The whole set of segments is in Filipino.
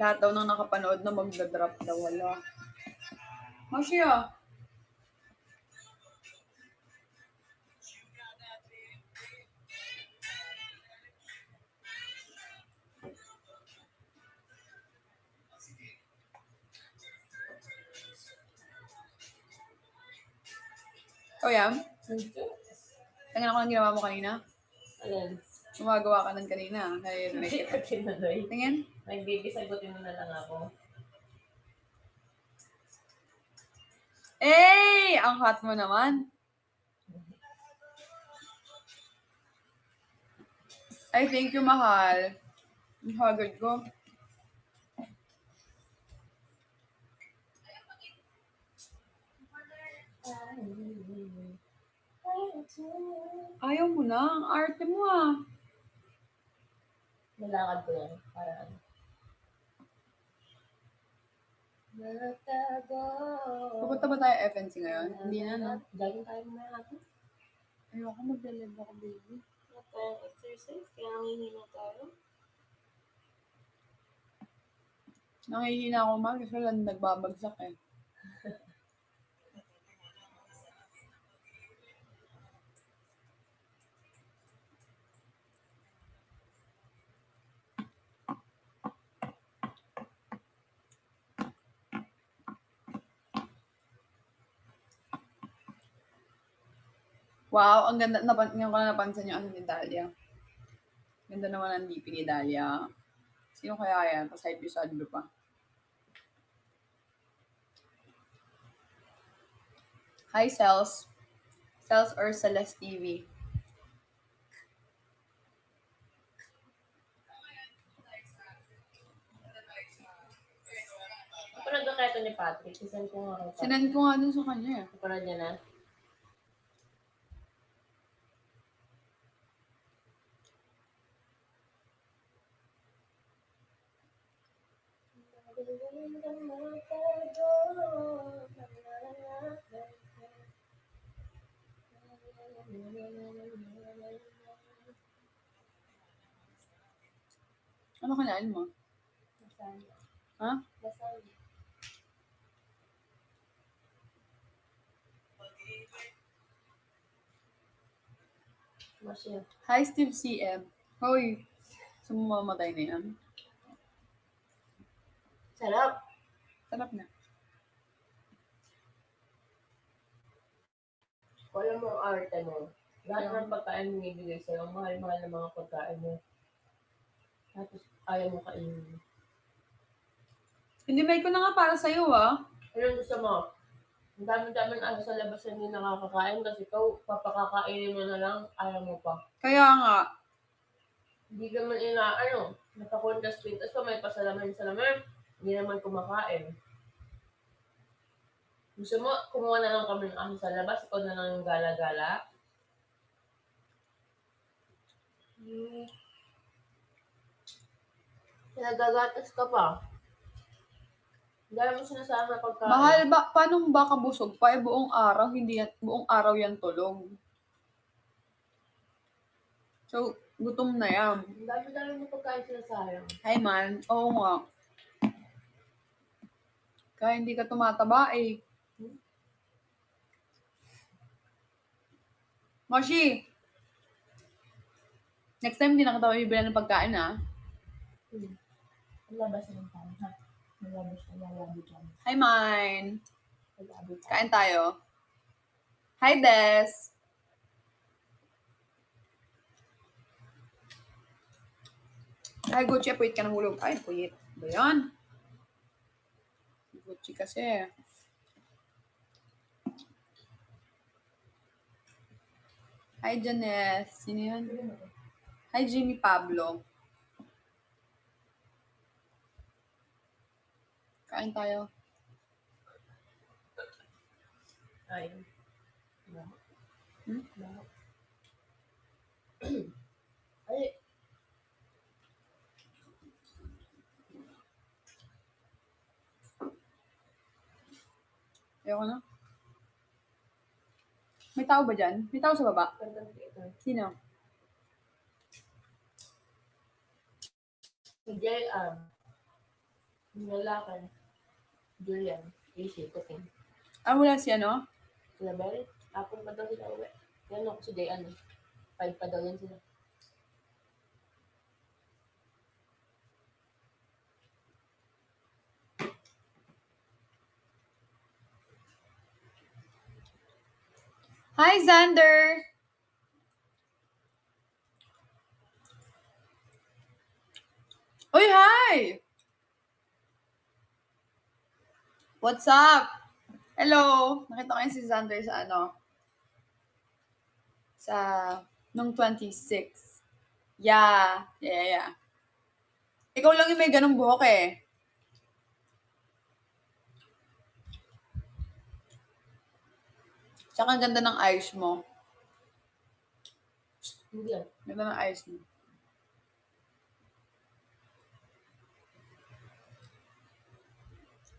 Lahat daw nang nakapanood na magdadrop daw, wala. Masya. Oh, yan? Tingnan ako ng ginawa mo kanina. Alin? Gumagawa ka ng kanina. Kaya Hindi ka tinuloy. Tingin. Nagbibisagutin mo na lang ako. Eh! Ang hot mo naman. Ay, thank you, mahal. Ang haggard ko. Ayaw mo na. Ang arte mo ah. Nalakad ko lang. Para ano. Pupunta ba tayo FNC ngayon? Hindi na, no? Jogging tayo muna natin. Ayoko maglalab ako, baby. Wala tayong exercise, kaya nangihina tayo. Nangihina ako, mahal, kasi lang nagbabagsak eh. Wow, ang ganda. Ngayon ko na napansin yung ano ni Dahlia. Ganda naman ang DP ni Dahlia. Sino kaya yan? Tapos hype yung sadlo pa. Hi, Cells. Cells or Celeste TV. Kapanood ko kaya ito ni Patrick. Isend ko nga kay Patrick. Sinend ko nga dun sa kanya eh. Kapanood niya na? Ano kinain mo? Lasagna. Ha? Lasagna. Masya. Hi, Steve CM. Hoy, sumumamatay na yan. Sarap. Sarap na. Wala mo ang arte mo. Lahat ng pagkain mo ibigay sa'yo. Ang mahal-mahal ng mga pagkain mo. Tapos ayaw mo kainin. Hindi may ko na nga para sa'yo ah. Anong gusto mo? Ang dami-dami ng asa sa labas na hindi nakakakain kasi ikaw, papakakainin mo na lang, ayaw mo pa. Kaya nga. Hindi naman nakakondas-twin. Tapos may pasalamin-salamin, hindi naman kumakain. Gusto mo, kumuha na lang kami ng asa sa labas, ikaw na lang yung gala-gala. Nagagatas ka pa. Dahil mo sinasama pagkain. Mahal ba? Paano ba kabusog pa? Eh, buong araw yan tulog. So, gutom na yan. Ang dami-dami mo pagkain sinasayang. Hi man. Oo nga. Kaya hindi ka tumataba eh. Moshi! Next time, hindi na kita bibili ng pagkain ah. Labas na tayo, ha? Malabas na lalabot lang. Hi, Mine. Malabot tayo. Kain tayo. Hi, Des. Hi, Gucci. Puyit ka ng hulog. Ay, puyit. Ba yan? Gucci kasi. Hi, Janice. Sino yun? Hi, Jimmy Pablo. Kain tayo. Ay. Ay. Ayoko na. May tao ba dyan? May tao sa baba? Sino? Si J.R. Lalaki. Julian. Easy. Cooking. Wala si ano? Label. Apple pa daw sila uwi. Yan ako si Dayan. 5 pa daw yan sila. Hi, Xander! Uy, hi! What's up? Hello! Nakita ko yun si Xander sa ano? Sa nung 26. Yeah. Ikaw lang yung may ganung buhok eh. Tsaka ang ganda ng eyes mo. Hindi yan. Ganda ng eyes mo.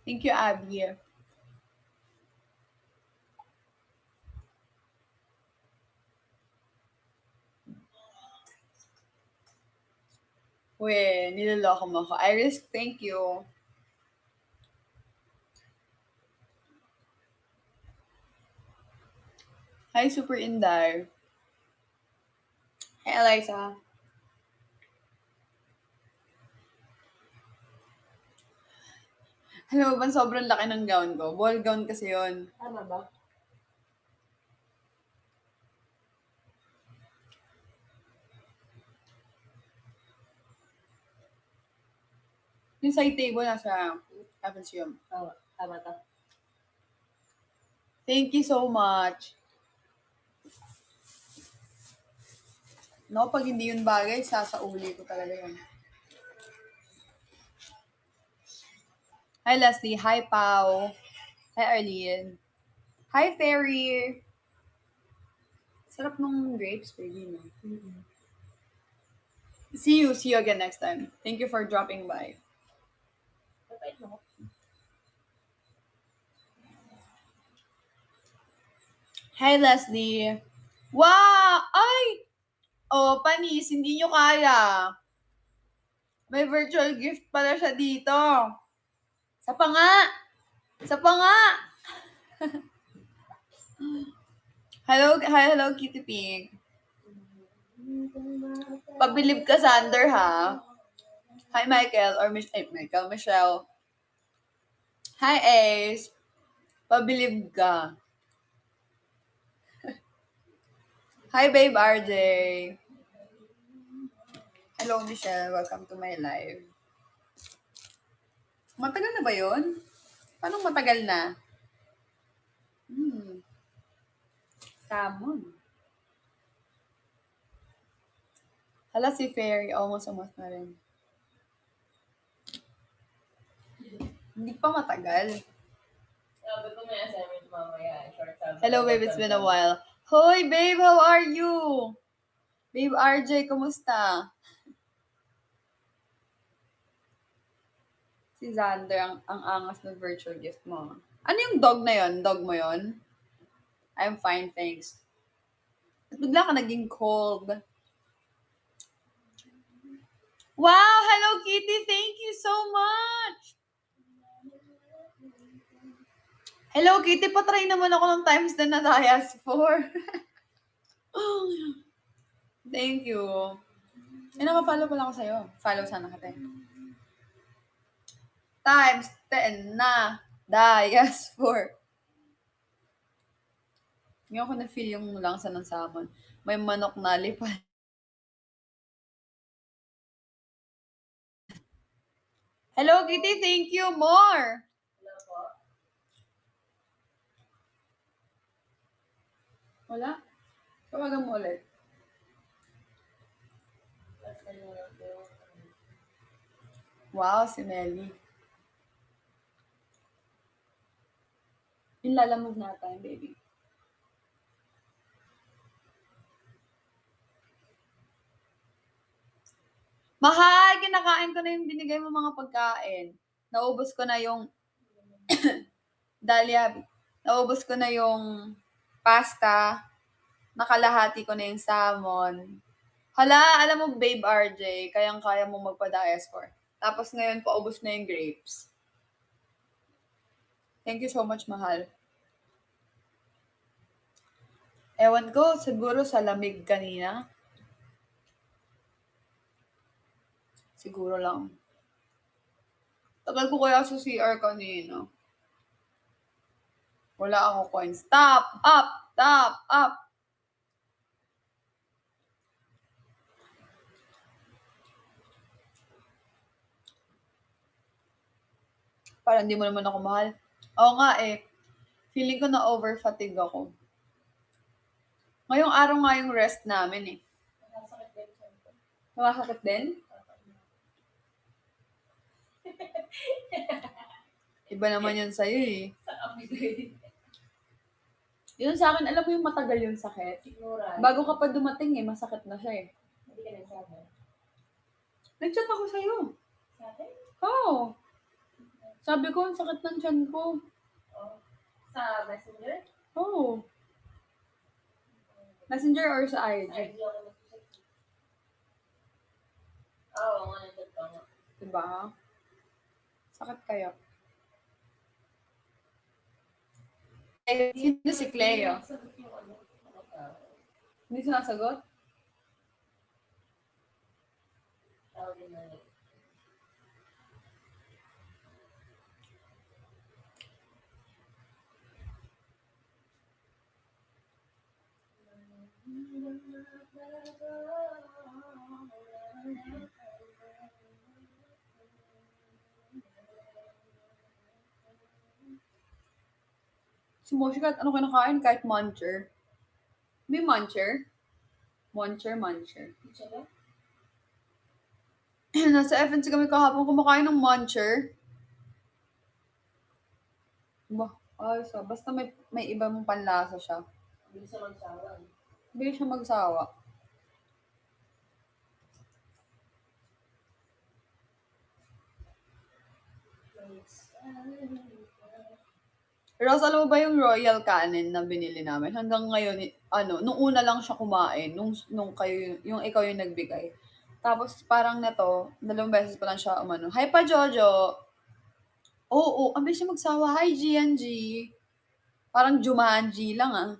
Thank you, Abby. Uy, niloloko mo ako. Iris, thank you. Hi, Super Inday. Hi, Eliza. Alam mo ba, sobrang laki ng gown ko. Ball gown kasi yon. Tama ba? Yung side table nasa Avensium. Tama. Tama to. Thank you so much. No, pag hindi yun bagay, sasauli ko talaga yun. Hi, Leslie. Hi, Pau. Hi, Arlene. Hi, Fairy. Sarap nung grapes, baby, no? See you again next time. Thank you for dropping by. Kapait mo. Hi, Leslie. Wow! Ay! Oh, panis, hindi nyo kaya. May virtual gift pala siya dito. Sa pa nga! Sa pa nga! Hello, Kitty Pig. Pabilib ka, Sander, ha? Hi, Michael, or Michelle. Hi, Ace. Pabilib ka. Hi, babe RJ. Hello, Michelle. Welcome to my live. Matagal na ba yun? Paano matagal na? Salmon. Hala, si Fairy. Almost na rin. Hindi pa matagal. Sabi ko may assignment mamaya. Short sabi. Hello, babe. It's been a while. Hoy, babe. How are you? Babe RJ, kumusta? Si Xander, ang angas ng virtual gift mo. Ano yung dog na yon? Dog mo yon? I'm fine, thanks. At bigla ka naging cold. Wow! Hello, Kitty! Thank you so much! Hello, Kitty! Patry naman ako ng times na na-dias for. Thank you. Naka-follow pala ako sa'yo. Follow sana kita. Times 10 na dias for. Ngayon ko na-feel yung langsa ng salmon. May manok na lipan. Hello, Kitty. Thank you. More. Hello po. Wala? Tawagan mo ulit. Wow, si Melly. Yung lalamove natin, baby. Mahal! Kinakain ko na yung binigay mo mga pagkain. Naubos ko na yung Dahlia, naubos ko na yung pasta. Nakalahati ko na yung salmon. Hala, alam mo, babe RJ, kayang-kaya mo magpa-dias for. Tapos ngayon, paubos na yung grapes. Thank you so much, mahal. Ewan ko, siguro sa lamig kanina. Siguro lang. Tagal ko kaya sa CR kanina. Wala ako coins. Top up! Top up! Parang hindi mo naman ako mahal. Oo nga eh. Feeling ko na over-fatigue ako. Ngayong araw nga yung rest namin eh. Nakasakit din siya. Nakakakit din? Iba naman yun sa'yo eh. Sa amigay. Yun sa akin, alam mo yung matagal yung sakit. Sigura. Bago ka pa dumating eh, masakit na siya eh. Hindi ka nagsabi. Nag-chat ako sa'yo. Sabi? Oo. Sabi ko, ang sakit ng tiyan ko. Oh. Sa messenger? Oo. Messenger or sa IG? Ay, hindi ako nag-check. Oo, nga nandun pa nga. Diba? Sakit kaya. Eh, sino si Cleo? Sagot yung ano. Hindi sinasagot? Tawag din na yun. Si Moshi kahit ano kinakain, kahit muncher. May muncher? Muncher. Siya? Nasa FNC kami kahapon kumakain ng muncher. Ba, ay, so, basta may ibang panlasa siya. Hindi siya magsawa. Hindi siya magsawa. Rose, alam mo ba yung royal canin na binili namin? Hanggang ngayon, nung una lang siya kumain, nung kayo, yung ikaw yung nagbigay. Tapos parang nato, 2 beses pa lang siya umano. Hi pa, Jojo! Oo, ang bilis siya magsawa. Hi, G&G! Parang Jumanji lang ah.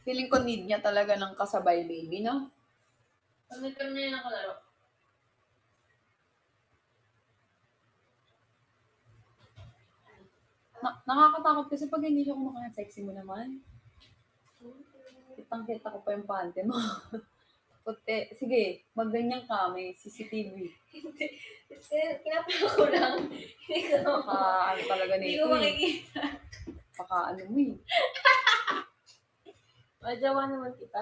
Feeling ko need niya talaga ng kasabay baby, no? Pamit kami na yun nakalaro. Nakakatakot kasi pag hindi siya kumakain, sexy mo naman. Kitang-kita ko pa yung pante mo. Puti. Sige, magganyan ka, may CCTV. Hindi. Kinapala ko lang. Hindi ko Ano talaga Hindi nito ko eh. makikita. Ano mo eh. Majawa naman kita.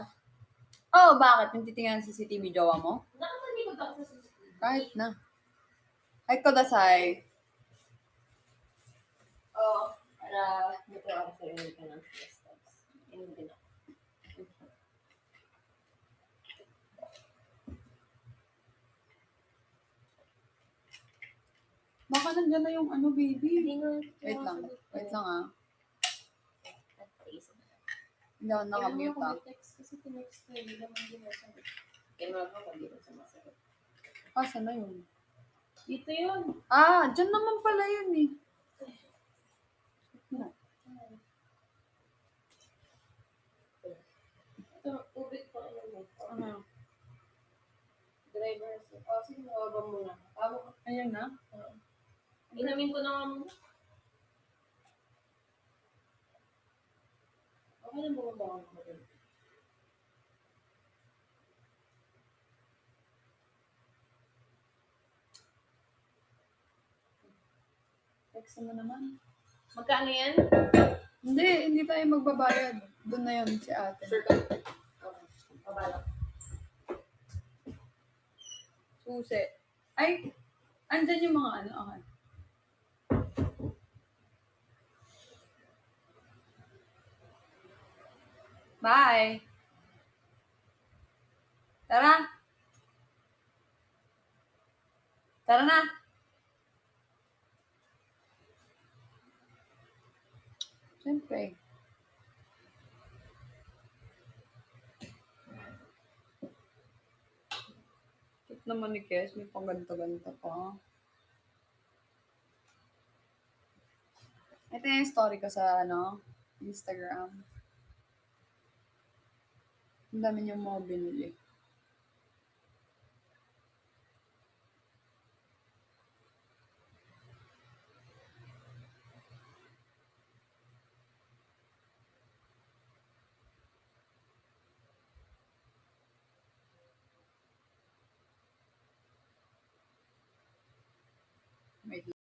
Oh, bakit? Yung titingnan ng CCTV jowa mo? Nakatalikod ako sa CCTV. Kahit na. Ay, kodasay. Oo. Para dito ako sa inyo ka ng steps. Hindi din ako. Baka nandiyan na yung ano, baby. Hindi nga. Wait lang ah. Nagpaisip na. Hindi ako nakamute ah. Kasi tinext ko, hindi naman din nasagot. Kaya mga pag dito sa masagot. Ah, saan na yun? Dito yun. Ah, dyan naman pala yun eh. Ito, tubig pa ano mo. Ano? Driver. Sige, nawabang mo na. Tama ka. Ayan na. Inamin ko na nga muna. Okay na bumaba ako din. Text mo naman. Magkano yan? Hindi tayo magbabayad. Doon na yun si ate. Sure ka? Okay. Babala. Susi. Ay, andyan yung mga ano. Okay. Bye! Tara! Tara na! Siyempre. cute naman ni Kes. May pangganto-ganto pa. Ito yung story ko sa, Instagram. Ang dami niyang mga binili. Wait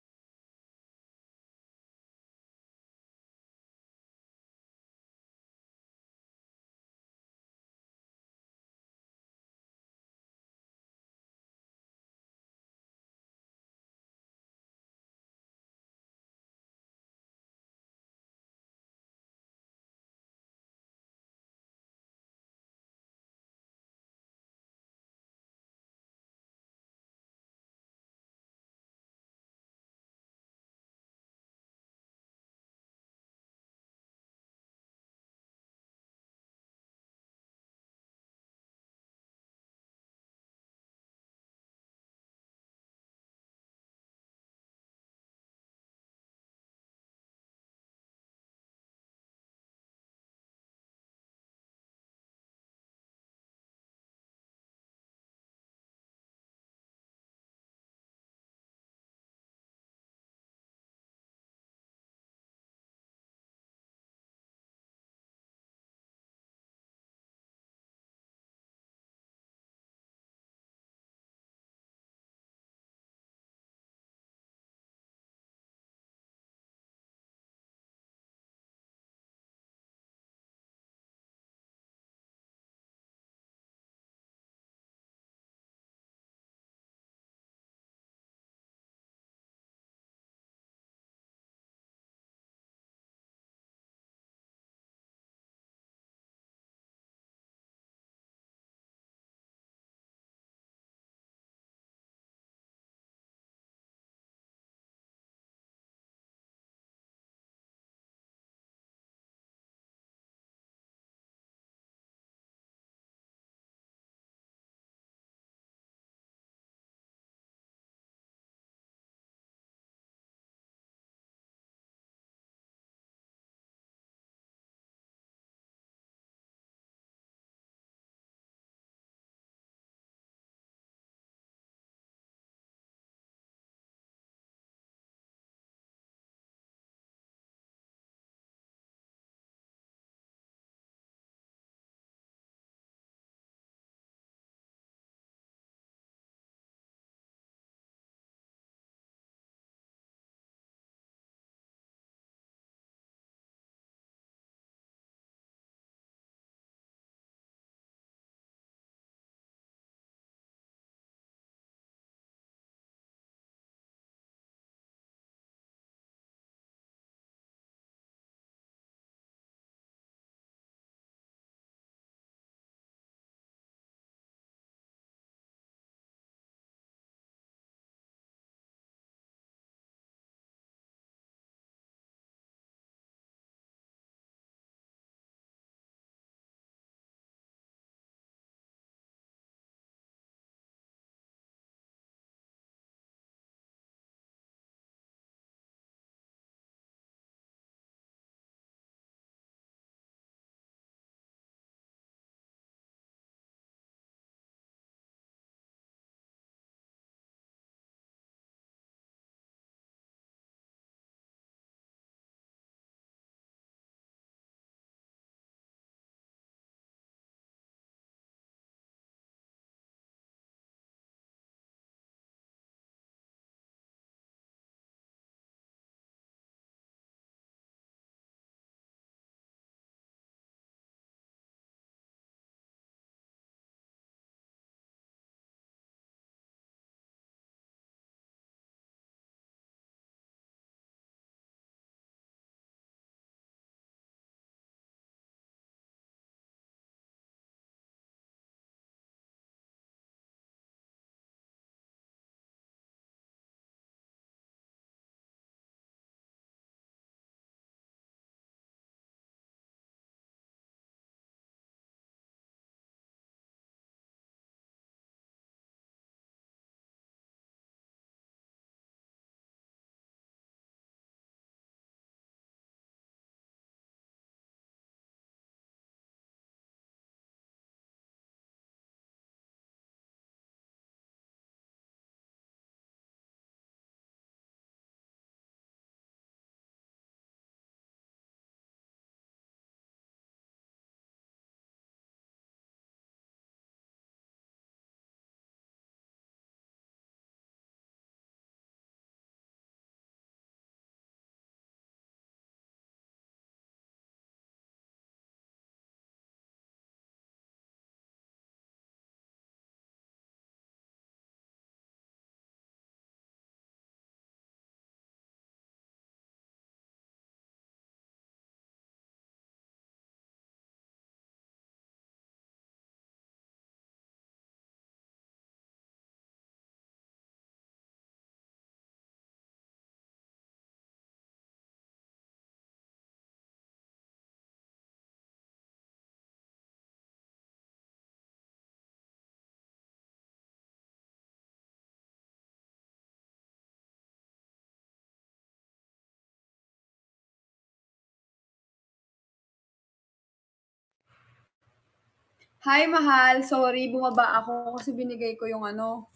Hi, mahal. Sorry, bumaba ako kasi binigay ko yung ano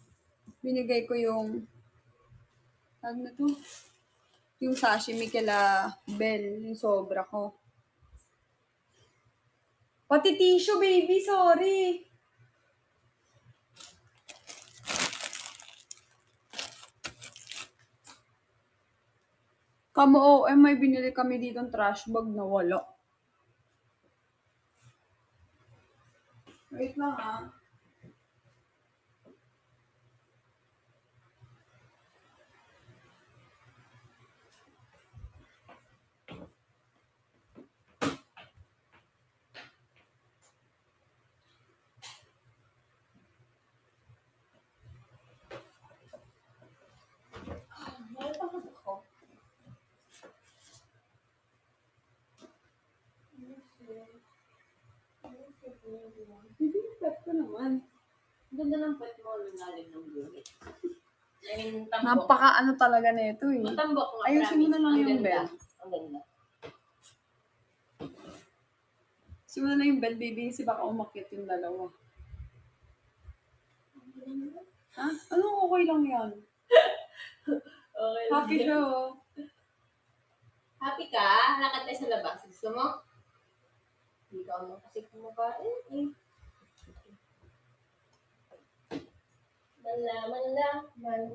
na to? Yung sashimi kila Bell, yung sobra ko. Pati tissue, baby, sorry. Kamo may binili kami dito ng trash bag na wala. Wait lang ah. Hindi, pet ko naman. Ang ganda ng pet mo, lumalim ng buhit. I mean, tambok. Napaka ano talaga nito eh. Matambok nga, Ayusin mo na lang Ang yung ganda. bed. Ang ganda. Ayusin mo na lang yung bed, baby, kasi baka umakyat yung dalawa. Ha? Ano okay lang yan? Okay. Happy siya oh. Happy ka? Lakad tayo sa labas. Gusto mo? Hindi ka mo kasi kumakain. Malaman